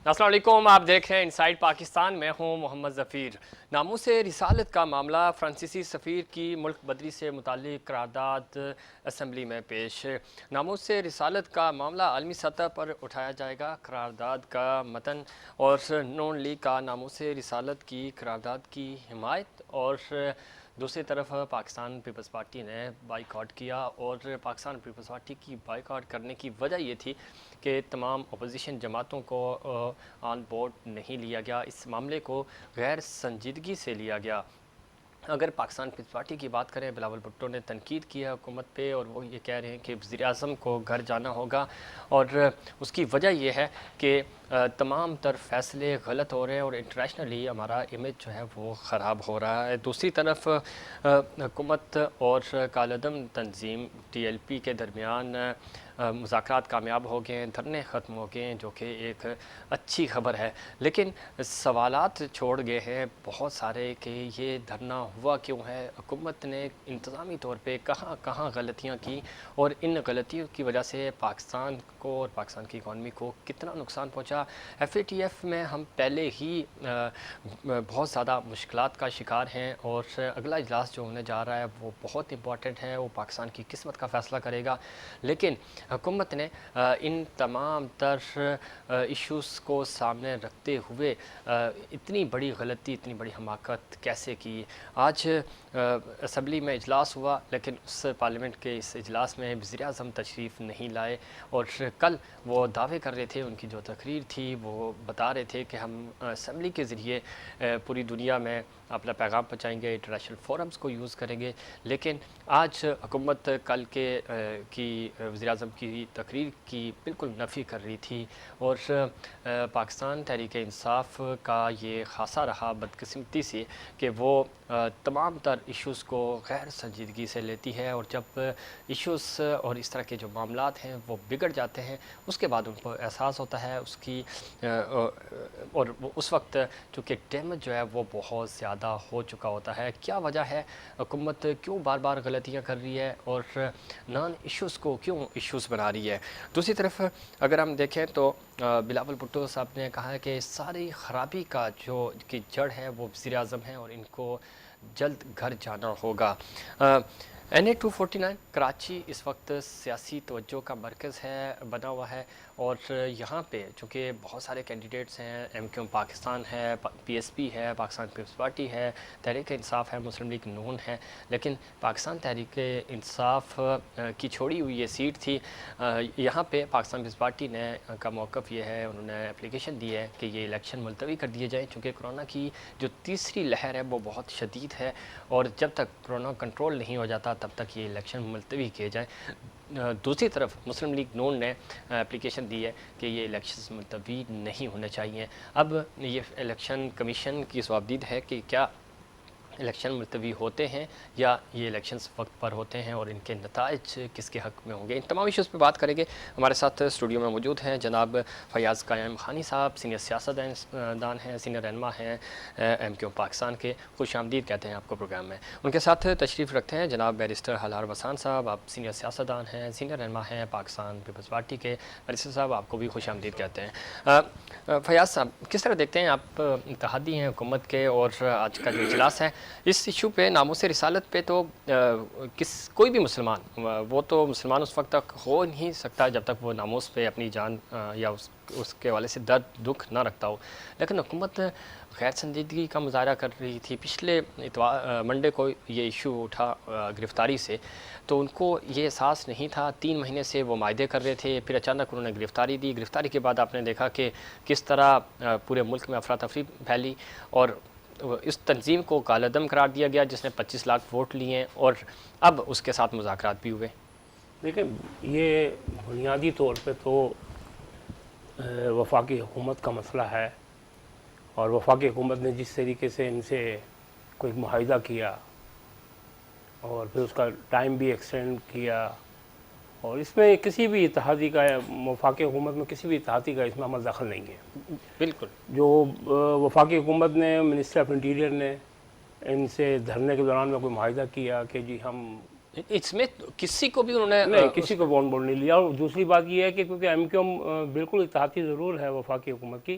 السلام علیکم، آپ دیکھ رہے ہیں انسائیڈ پاکستان، میں ہوں محمد ظفیر۔ ناموس رسالت کا معاملہ فرانسیسی سفیر کی ملک بدری سے متعلق قرارداد اسمبلی میں پیش۔ ناموس رسالت کا معاملہ عالمی سطح پر اٹھایا جائے گا۔ قرارداد کا متن اور نون لیگ کا ناموس رسالت کی قرارداد کی حمایت، اور دوسری طرف پاکستان پیپلز پارٹی نے بائیکاٹ کیا، اور پاکستان پیپلز پارٹی کی بائیکاٹ کرنے کی وجہ یہ تھی کہ تمام اپوزیشن جماعتوں کو آن بورڈ نہیں لیا گیا، اس معاملے کو غیر سنجیدگی سے لیا گیا۔ اگر پاکستان پیپلز پارٹی کی بات کریں، بلاول بھٹو نے تنقید کی ہے حکومت پہ، اور وہ یہ کہہ رہے ہیں کہ وزیر اعظم کو گھر جانا ہوگا، اور اس کی وجہ یہ ہے کہ تمام تر فیصلے غلط ہو رہے ہیں اور انٹرنیشنلی ہمارا امیج جو ہے وہ خراب ہو رہا ہے۔ دوسری طرف حکومت اور کالعدم تنظیم ٹی ایل پی کے درمیان مذاکرات کامیاب ہو گئے ہیں، دھرنے ختم ہو گئے ہیں، جو کہ ایک اچھی خبر ہے، لیکن سوالات چھوڑ گئے ہیں بہت سارے کہ یہ دھرنا ہوا کیوں ہے، حکومت نے انتظامی طور پہ کہاں کہاں غلطیاں کی، اور ان غلطیوں کی وجہ سے پاکستان کو اور پاکستان کی اکانومی کو کتنا نقصان پہنچا۔ ایف اے ٹی ایف میں ہم پہلے ہی بہت زیادہ مشکلات کا شکار ہیں، اور اگلا اجلاس جو ہونے جا رہا ہے وہ بہت امپورٹنٹ ہے، وہ پاکستان کی قسمت کا فیصلہ کرے گا، لیکن حکومت نے ان تمام تر ایشوز کو سامنے رکھتے ہوئے اتنی بڑی غلطی، اتنی بڑی حماقت کیسے کی۔ آج اسمبلی میں اجلاس ہوا، لیکن اس پارلیمنٹ کے اس اجلاس میں وزیر اعظم تشریف نہیں لائے، اور کل وہ دعوے کر رہے تھے، ان کی جو تقریر تھی وہ بتا رہے تھے کہ ہم اسمبلی کے ذریعے پوری دنیا میں اپنا پیغام پہنچائیں گے، انٹرنیشنل فورمز کو یوز کریں گے، لیکن آج حکومت کل کی وزیر اعظم کی تقریر کی بالکل نفی کر رہی تھی، اور پاکستان تحریک انصاف کا یہ خاصہ رہا بدقسمتی سے کہ وہ تمام تر ایشوز کو غیر سنجیدگی سے لیتی ہے، اور جب ایشوز اور اس طرح کے جو معاملات ہیں وہ بگڑ جاتے ہیں، اس کے بعد ان کو احساس ہوتا ہے اس کی، اور اس وقت چونکہ ڈیمیج جو ہے وہ بہت زیادہ ہو چکا ہوتا ہے۔ کیا وجہ ہے، حکومت کیوں بار بار غلطیاں کر رہی ہے، اور نان ایشوز کو کیوں ایشوز بنا رہی ہے؟ دوسری طرف اگر ہم دیکھیں تو بلاول بھٹو صاحب نے کہا ہے کہ ساری خرابی کا جو کی جڑ ہے وہ وزیر اعظم ہیں، اور ان کو جلد گھر جانا ہوگا۔ این اے 249 کراچی اس وقت سیاسی توجہ کا مرکز ہے، بنا ہوا ہے، اور یہاں پہ چونکہ بہت سارے کینڈیڈیٹس ہیں، ایم کیو ایم پاکستان ہے، پی ایس پی ہے، پاکستان پیپلز پارٹی ہے، تحریک انصاف ہے، مسلم لیگ نون ہے، لیکن پاکستان تحریک انصاف کی چھوڑی ہوئی یہ سیٹ تھی۔ یہاں پہ پاکستان پیپلز پارٹی نے کا موقف یہ ہے، انہوں نے اپلیکیشن دی ہے کہ یہ الیکشن ملتوی کر دیے جائیں، چونکہ کرونا کی جو تیسری لہر ہے وہ بہت شدید ہے، اور جب تک کرونا کنٹرول نہیں ہو جاتا تب تک یہ الیکشن ملتوی کیے جائیں۔ دوسری طرف مسلم لیگ نون نے اپلیکیشن دی ہے کہ یہ الیکشنز ملتوی نہیں ہونے چاہیے۔ اب یہ الیکشن کمیشن کی جوابدید ہے کہ کیا الیکشن ملتوی ہوتے ہیں یا یہ الیکشنز وقت پر ہوتے ہیں، اور ان کے نتائج کس کے حق میں ہوں گے۔ ان تمام ایشوز پہ بات کریں گے۔ ہمارے ساتھ اسٹوڈیو میں موجود ہیں جناب فیاض قائم خانی صاحب، سینئر سیاستدان ہیں، سینئر رہنما ہیں ایم کیو پاکستان کے، خوش آمدید کہتے ہیں آپ کو پروگرام میں۔ ان کے ساتھ تشریف رکھتے ہیں جناب بیرسٹر ہلال وسان صاحب، آپ سینئر سیاستدان ہیں، سینئر رہنما ہیں پاکستان پیپلز پارٹی کے۔ بیرسٹر صاحب آپ کو بھی خوش آمدید کہتے ہیں۔ فیاض صاحب، کس طرح دیکھتے ہیں آپ، اتحادی ہیں حکومت کے، اور آج کا جو اجلاس ہے اس ایشو پہ، ناموس رسالت پہ، تو کوئی بھی مسلمان، وہ تو مسلمان اس وقت تک ہو نہیں سکتا جب تک وہ ناموس پہ اپنی جان یا اس کے حوالے سے درد دکھ نہ رکھتا ہو، لیکن حکومت غیر سنجیدگی کا مظاہرہ کر رہی تھی۔ پچھلے منڈے کو یہ ایشو اٹھا گرفتاری سے، تو ان کو یہ احساس نہیں تھا، 3 مہینے سے وہ معاہدے کر رہے تھے، پھر اچانک انہوں نے گرفتاری دی۔ گرفتاری کے بعد آپ نے دیکھا کہ کس طرح پورے ملک میں افراتفری پھیلی، اور اس تنظیم کو کالعدم قرار دیا گیا جس نے 25 لاکھ ووٹ لیے ہیں، اور اب اس کے ساتھ مذاکرات بھی ہوئے۔ دیکھیں، یہ بنیادی طور پہ تو وفاقی حکومت کا مسئلہ ہے، اور وفاقی حکومت نے جس طریقے سے ان سے کوئی معاہدہ کیا اور پھر اس کا ٹائم بھی ایکسٹینڈ کیا، اور اس میں کسی بھی اتحادی کا، وفاقی حکومت میں کسی بھی اتحادی کا اس میں عمل دخل نہیں ہے۔ بالکل جو وفاقی حکومت نے، منسٹر آف انٹیریئر نے ان سے دھرنے کے دوران میں کوئی معاہدہ کیا کہ جی ہم، اس میں کسی کو بھی انہوں نے نہیں، کسی کو بون بول نہیں لیا۔ اور دوسری بات یہ ہے کہ کیونکہ ایم کیو ایم بالکل اتحادی ضرور ہے وفاقی حکومت کی،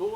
2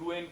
UN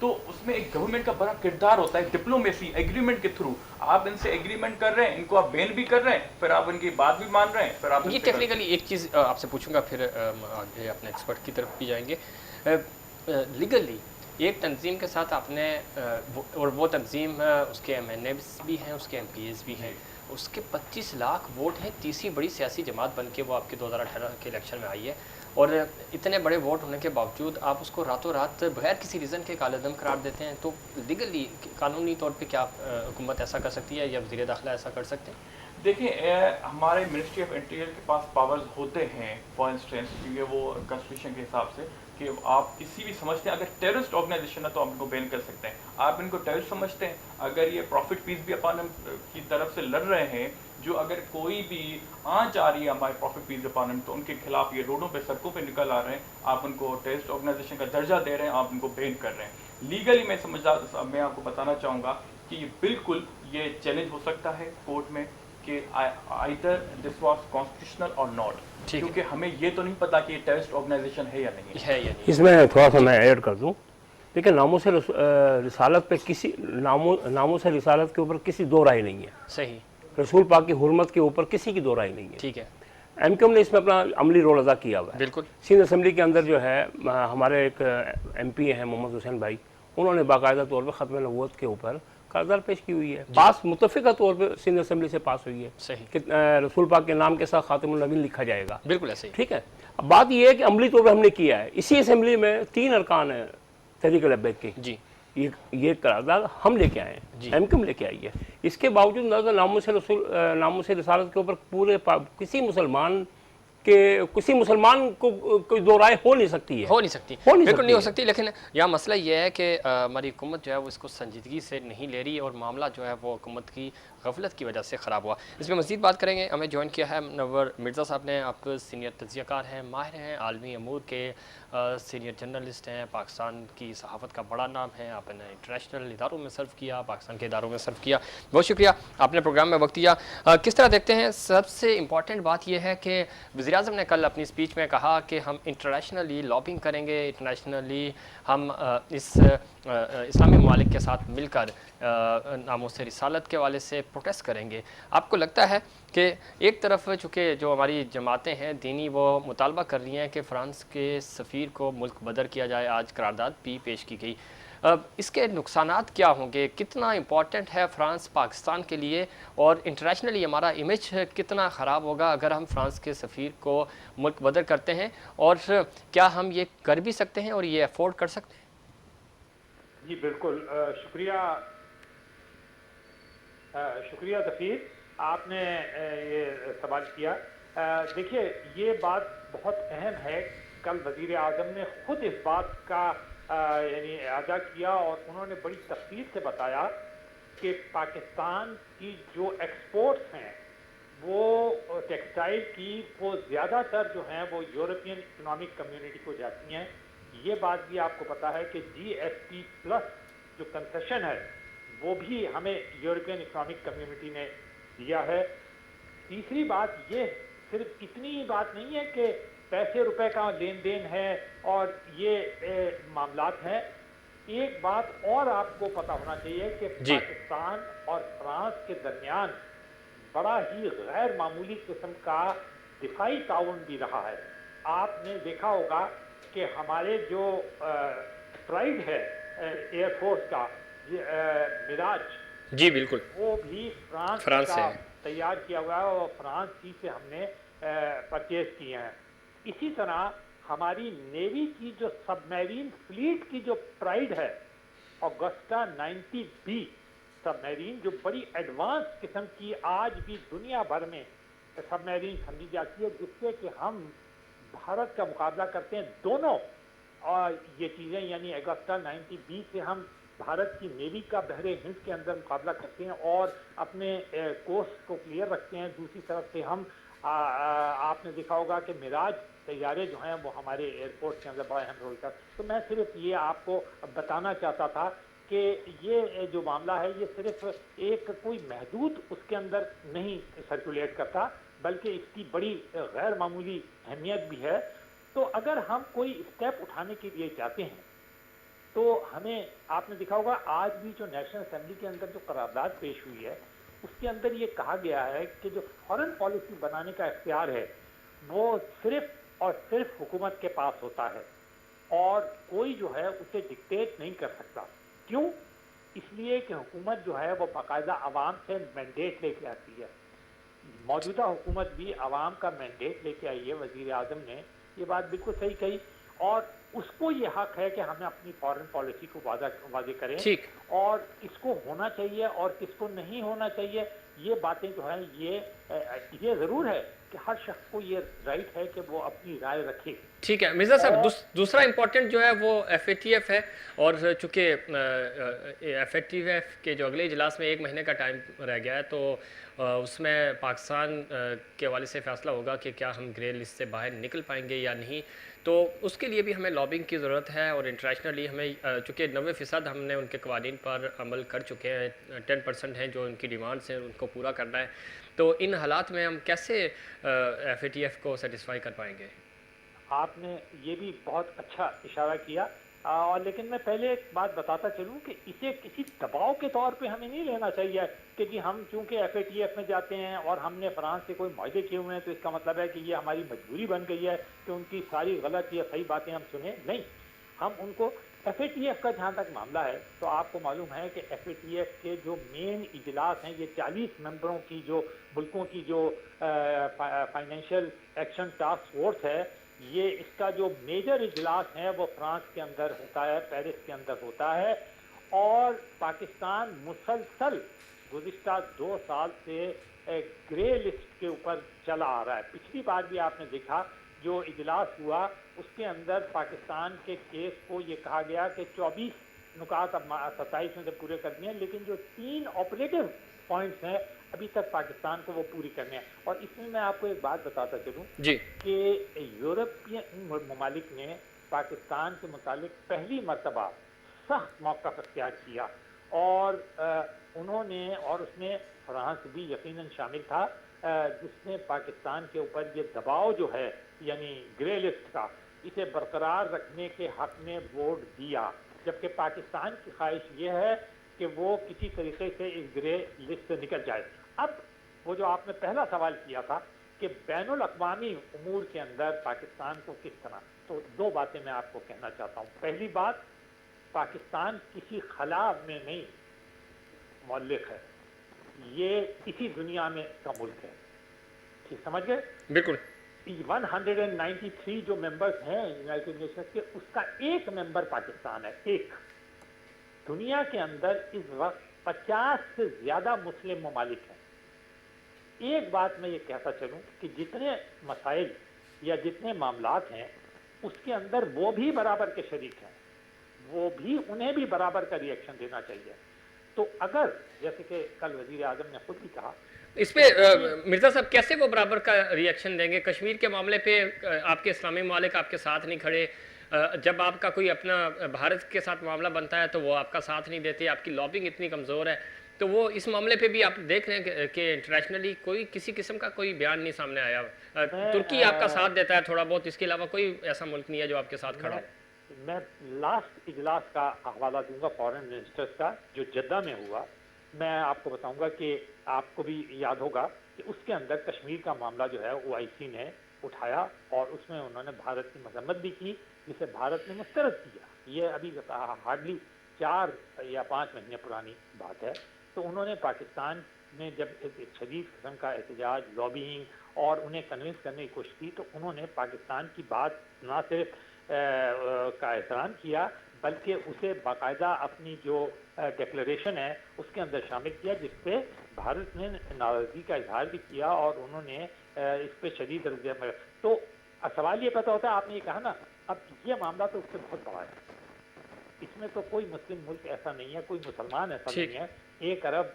تو اس میں ایک گورنمنٹ کا بڑا کردار ہوتا ہے ڈپلومیسی ایگریمنٹ کے تھرو. آپ ان سے ایگریمنٹ کر رہے ہیں, ان کو آپ بین بھی کر رہے ہیں, پھر آپ ان کی بات بھی مان رہے ہیں, پھر آپ یہ ٹیکنیکلی ایک چیز آپ سے پوچھوں گا, پھر آگے اپنے ایکسپرٹ کی طرف بھی جائیں گے. لیگلی ایک تنظیم کے ساتھ آپ نے اور وہ تنظیم اس کے ایم این ایز بھی ہیں, اس کے ایم پی ایز بھی ہیں, اس کے 25 لاکھ ووٹ ہیں, تیسری بڑی سیاسی جماعت بن کے وہ آپ کے 2018 کے الیکشن میں آئی ہے, اور اتنے بڑے ووٹ ہونے کے باوجود آپ اس کو راتوں رات بغیر کسی ریزن کے کالعدم قرار دیتے ہیں. تو لیگلی قانونی طور پہ کیا حکومت ایسا کر سکتی ہے یا وزیر داخلہ ایسا کر سکتے ہیں؟ دیکھیں ہمارے منسٹری آف انٹیریئر کے پاس پاورز ہوتے ہیں فار انسٹنس, کیونکہ وہ کنسٹیٹیوشن کے حساب سے کہ آپ کسی بھی سمجھتے ہیں اگر ٹیررسٹ آرگنائزیشن ہے تو آپ ان کو بین کر سکتے ہیں. آپ ان کو ٹیررسٹ سمجھتے ہیں, اگر یہ پروفٹ پیس بھی اپانم کی طرف سے لڑ رہے ہیں, جو اگر کوئی بھی آنچ آ رہی ہے ہمارے پروفٹ پیس ڈپارٹمنٹ تو ان کے خلاف یہ روڈوں پہ سڑکوں پہ نکل آ رہے ہیں, آپ ان کو ٹیررسٹ آرگنائزیشن کا درجہ دے رہے ہیں, آپ ان کو بین کر رہے ہیں. لیگلی میں آپ کو بتانا چاہوں گا کہ یہ بالکل یہ چیلنج ہو سکتا ہے کورٹ میں کہ either this was constitutional or not, کیونکہ ہمیں یہ تو نہیں پتا کہ یہ ٹیررسٹ آرگنائزیشن ہے یا نہیں ہے یا نہیں. اس میں تھوڑا سا میں ایڈ کر دوں. دیکھیں ناموس رسالت پہ کسی ناموس رسالت کے اوپر کسی دو رائے نہیں ہے. صحیح, رسول پاک کی حرمت کے اوپر کسی کی دو رائے نہیں ہے. ٹھیک ہے, ایم کیو ایم نے اس میں اپنا عملی رول ادا کیا ہوا ہے. بالکل سندھ اسمبلی کے اندر جو ہے ہمارے ایک ایم پی ہیں محمد حسین بھائی, انہوں نے باقاعدہ طور پہ ختم نبوت کے اوپر قرارداد پیش کی ہوئی ہے. پاس متفقہ طور پہ سندھ اسمبلی سے پاس ہوئی ہے صحیح, کہ رسول پاک کے نام کے ساتھ خاتم النبیین لکھا جائے گا. بالکل ایسے ہی. ٹھیک ہے, اب بات یہ ہے کہ عملی طور پہ ہم نے کیا ہے. اسی اسمبلی میں 3 ارکان ہیں تحریک لبیک کے, جی یہ قرارداد ہم لے کے آئے ہیں, ایم کیو ایم لے کے آئی ہے. اس کے باوجود ناموس رسالت کے اوپر پورے کسی مسلمان کو کوئی دو رائے ہو نہیں سکتی ہے, ہو نہیں سکتی, بالکل نہیں ہو سکتی. لیکن یہاں مسئلہ یہ ہے کہ ہماری حکومت جو ہے وہ اس کو سنجیدگی سے نہیں لے رہی, اور معاملہ جو ہے وہ حکومت کی غفلت کی وجہ سے خراب ہوا. اس میں مزید بات کریں گے. ہمیں جوائن کیا ہے منور مرزا صاحب نے. آپ سینئر تجزیہ کار ہیں, ماہر ہیں, عالمی امور کے سینئر جرنلسٹ ہیں, پاکستان کی صحافت کا بڑا نام ہے. آپ نے انٹرنیشنل اداروں میں سرو کیا, پاکستان کے اداروں میں سرو کیا. بہت شکریہ آپ نے پروگرام میں وقت دیا. کس طرح دیکھتے ہیں, سب سے امپورٹنٹ بات یہ ہے کہ وزیر اعظم نے کل اپنی اسپیچ میں کہا کہ ہم انٹرنیشنلی لابنگ کریں گے, انٹرنیشنلی ہم اس اسلامی ممالک کے ساتھ مل کر ناموس رسالت کے حوالے سے پروٹیسٹ کریں گے. آپ کو لگتا ہے کہ ایک طرف چونکہ جو ہماری جماعتیں ہیں دینی وہ مطالبہ کر رہی ہیں کہ فرانس کے سفیر کو ملک بدر کیا جائے, آج قرارداد بھی پیش کی گئی, اس کے نقصانات کیا ہوں گے؟ کتنا امپورٹنٹ ہے فرانس پاکستان کے لیے, اور انٹرنیشنلی ہمارا امیج کتنا خراب ہوگا اگر ہم فرانس کے سفیر کو ملک بدر کرتے ہیں, اور کیا ہم یہ کر بھی سکتے ہیں اور یہ افورڈ کر سکتے ہیں؟ جی بالکل, شکریہ ظفیر, آپ نے یہ سوال کیا. دیکھیے یہ بات بہت اہم ہے. کل وزیر اعظم نے خود اس بات کا یعنی اعادہ کیا, اور انہوں نے بڑی تفصیل سے بتایا کہ پاکستان کی جو ایکسپورٹس ہیں وہ ٹیکسٹائل کی وہ زیادہ تر جو ہیں وہ یورپین اکنامک کمیونٹی کو جاتی ہیں. یہ بات بھی آپ کو پتا ہے کہ جی ایس ٹی پلس جو کنسیشن ہے وہ بھی ہمیں یورپین اکنامک کمیونٹی نے دیا ہے. تیسری بات یہ صرف اتنی ہی بات نہیں ہے کہ پیسے روپے کا لین دین ہے اور یہ معاملات ہیں. ایک بات اور آپ کو پتہ ہونا چاہیے کہ پاکستان اور فرانس کے درمیان بڑا ہی غیر معمولی قسم کا دفاعی تعاون بھی رہا ہے. آپ نے دیکھا ہوگا کہ ہمارے جو پرائڈ ہے ایئر فورس کا میراج, جی بالکل, وہ بھی فرانس کا تیار کیا ہوا ہے اور فرانس ہی سے ہم نے پرچیز کیے ہیں. اسی طرح ہماری نیوی کی جو سب میرین فلیٹ کی جو پرائڈ ہے, آگسٹا 90B سب میرین, جو بڑی ایڈوانس قسم کی آج بھی دنیا بھر میں سب میرین سمجھی جاتی ہے, جس سے کہ ہم بھارت کا مقابلہ کرتے ہیں. دونوں اور یہ چیزیں یعنی اگسٹا 90B سے ہم بھارت کی نیوی کا بحر ہند کے اندر مقابلہ کرتے ہیں اور اپنے کوسٹ کو کلیئر رکھتے ہیں. دوسری طرف سے ہم آپ نے دیکھا ہوگا کہ میراج طیارے جو ہیں وہ ہمارے ایئرپورٹ کے اندر بڑا اہم رول کرتے ہیں. تو میں صرف یہ آپ کو بتانا چاہتا تھا کہ یہ جو معاملہ ہے یہ صرف ایک کوئی محدود اس کے اندر نہیں سرکولیٹ کرتا, بلکہ اس کی بڑی غیر معمولی اہمیت بھی ہے. تو اگر ہم کوئی اسٹیپ اٹھانے کے لیے چاہتے ہیں تو ہمیں آپ نے دیکھا ہوگا آج بھی جو نیشنل اسمبلی کے اندر جو قرارداد پیش ہوئی ہے اس کے اندر یہ کہا گیا ہے کہ جو فارن پالیسی بنانے کا اختیار ہے وہ صرف اور صرف حکومت کے پاس ہوتا ہے اور کوئی جو ہے اسے ڈکٹیٹ نہیں کر سکتا. کیوں؟ اس لیے کہ حکومت جو ہے وہ باقاعدہ عوام سے مینڈیٹ لے کے آتی ہے. موجودہ حکومت بھی عوام کا مینڈیٹ لے کے آئی ہے. وزیر اعظم نے یہ بات بالکل صحیح کہی اور اس کو یہ حق ہے کہ ہمیں اپنی فارن پالیسی کو واضح کریں ٹھیک. اور کس کو ہونا چاہیے اور کس کو نہیں ہونا چاہیے. یہ باتیں جو ہیں یہ ضرور ہے کہ ہر شخص کو یہ رائٹ ہے کہ وہ اپنی رائے رکھے. ٹھیک ہے مرزا صاحب، دوسرا امپورٹنٹ جو ہے وہ ایف اے ٹی ایف ہے، اور چونکہ ایف اے ٹی ایف کے جو اگلے اجلاس میں 1 مہینے کا ٹائم رہ گیا ہے تو اس میں پاکستان کے حوالے سے فیصلہ ہوگا کہ کیا ہم گرے لسٹ سے باہر نکل پائیں گے یا نہیں. تو اس کے لیے بھی ہمیں لابنگ کی ضرورت ہے اور انٹرنیشنلی ہمیں چونکہ 90% ہم نے ان کے قوانین پر عمل کر چکے ہیں، 10% ہیں جو ان کی ڈیمانڈس ہیں ان کو پورا کرنا ہے. تو ان حالات میں ہم کیسے ایف اے ٹی ایف کو سیٹسفائی کر پائیں گے؟ آپ نے یہ بھی بہت اچھا اشارہ کیا اور لیکن میں پہلے ایک بات بتاتا چلوں کہ اسے کسی دباؤ کے طور پہ ہمیں نہیں لینا چاہیے کہ جی ہم چونکہ ایف اے ٹی ایف میں جاتے ہیں اور ہم نے فرانس سے کوئی معاہدے کیے ہوئے ہیں تو اس کا مطلب ہے کہ یہ ہماری مجبوری بن گئی ہے کہ ان کی ساری غلط یا صحیح باتیں ہم سنیں. نہیں، ہم ان کو ایف اے ٹی ایف کا جہاں تک معاملہ ہے تو آپ کو معلوم ہے کہ ایف اے ٹی ایف کے جو مین اجلاس ہیں یہ 40 ممبروں کی جو ملکوں کی جو فائنینشیل ایکشن ٹاسک فورس ہے، یہ اس کا جو میجر اجلاس ہے وہ فرانس کے اندر ہوتا ہے، پیرس کے اندر ہوتا ہے. اور پاکستان مسلسل گزشتہ 2 سال سے گرے لسٹ کے اوپر چلا آ رہا ہے. پچھلی بار بھی آپ نے دیکھا جو اجلاس ہوا اس کے اندر پاکستان کے کیس کو یہ کہا گیا کہ 24 نکات اب 27 میں سے پورے کر دیے ہیں، لیکن جو 3 آپریٹو پوائنٹس ہیں ابھی تک پاکستان کو وہ پوری کرنے ہیں. اور اس میں میں آپ کو ایک بات بتاتا چلوں جی کہ یورپین ممالک نے پاکستان کے متعلق پہلی مرتبہ سخت موقف اختیار کیا اور انہوں نے، اور اس میں فرانس بھی یقیناً شامل تھا، جس نے پاکستان کے اوپر یہ دباؤ جو ہے یعنی گرے لسٹ کا، اسے برقرار رکھنے کے حق میں ووٹ دیا، جبکہ پاکستان کی خواہش یہ ہے کہ وہ کسی طریقے سے اس گرے لسٹ سے نکل جائے. اب وہ جو آپ نے پہلا سوال کیا تھا کہ بین الاقوامی امور کے اندر پاکستان کو کس طرح، تو 2 باتیں میں آپ کو کہنا چاہتا ہوں. پہلی بات، پاکستان کسی خلا میں نہیں معلق ہے، یہ اسی دنیا میں کا ملک ہے. ٹھیک سمجھ گئے؟ بالکل. 193 جو ممبرز ہیں یونائٹڈ نیشنز کے، اس کا ایک ممبر پاکستان ہے. ایک دنیا کے اندر اس وقت 50 سے زیادہ مسلم ممالک ہیں. ایک بات میں یہ کہتا چلوں کہ جتنے مسائل یا جتنے معاملات ہیں اس کے اندر وہ بھی برابر کے شریک ہیں، وہ بھی انہیں بھی برابر کا ری ایکشن دینا چاہیے. تو اگر جیسے کہ کل وزیر اعظم نے خود بھی کہا، اس پہ مرزا صاحب کیسے وہ برابر کا ری ایکشن دیں گے؟ کشمیر کے معاملے پہ آپ کے اسلامی ممالک آپ کے ساتھ نہیں کھڑے، جب آپ کا کوئی اپنا بھارت کے ساتھ معاملہ بنتا ہے تو وہ آپ کا ساتھ نہیں دیتے، آپ کی لابنگ اتنی کمزور ہے. تو وہ اس معاملے پہ بھی آپ دیکھ رہے ہیں کہ انٹرنیشنلی کوئی کسی قسم کا کوئی بیان نہیں سامنے آیا. ترکی آپ کا ساتھ دیتا ہے تھوڑا بہت، اس کے علاوہ کوئی ایسا ملک نہیں ہے جو آپ کے ساتھ کھڑا ہو. میں لاسٹ اجلاس کا حوالہ دوں گا فارن منسٹرز کا جو جدہ میں ہوا. میں آپ کو بتاؤں گا کہ آپ کو بھی یاد ہوگا کہ اس کے اندر کشمیر کا معاملہ جو ہے OIC نے اٹھایا اور اس میں انہوں نے بھارت کی مذمت بھی کی جسے بھارت نے مسترد کیا. یہ ابھی ہارڈلی 4 یا 5 مہینے پرانی بات ہے. تو انہوں نے پاکستان نے جب ایک شدید قسم کا احتجاج، لابینگ اور انہیں کنونس کرنے کی کوشش کی تو انہوں نے پاکستان کی بات نہ صرف کا احترام کیا بلکہ اسے باقاعدہ اپنی جو ڈکلیریشن ہے اس کے اندر شامل کیا، جس پہ بھارت نے ناراضگی کا اظہار بھی کیا اور انہوں نے اس پہ شدید رد عمل. تو سوال یہ پیدا ہوتا ہے، آپ نے یہ کہا نا، اب یہ معاملہ تو اس سے بہت بڑا ہے. اس میں تو کوئی مسلم ملک ایسا نہیں ہے، کوئی مسلمان ایسا نہیں ہے. 1 ارب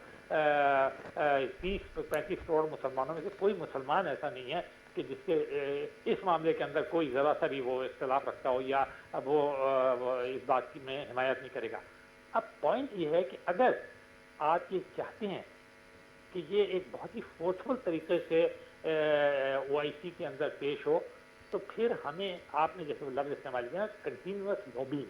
30-35 کروڑ مسلمانوں میں سے کوئی مسلمان ایسا نہیں ہے کہ جس کے اس معاملے کے اندر کوئی ذرا سا بھی وہ اختلاف رکھتا ہو یا وہ اس بات کی میں حمایت نہیں کرے گا. اب پوائنٹ یہ ہے کہ اگر آپ یہ چاہتے ہیں کہ یہ ایک بہت ہی فورسفل طریقے سے OIC کے اندر پیش ہو تو پھر ہمیں، آپ نے جیسے لفظ استعمال کیا، کنٹینیوس لابینگ،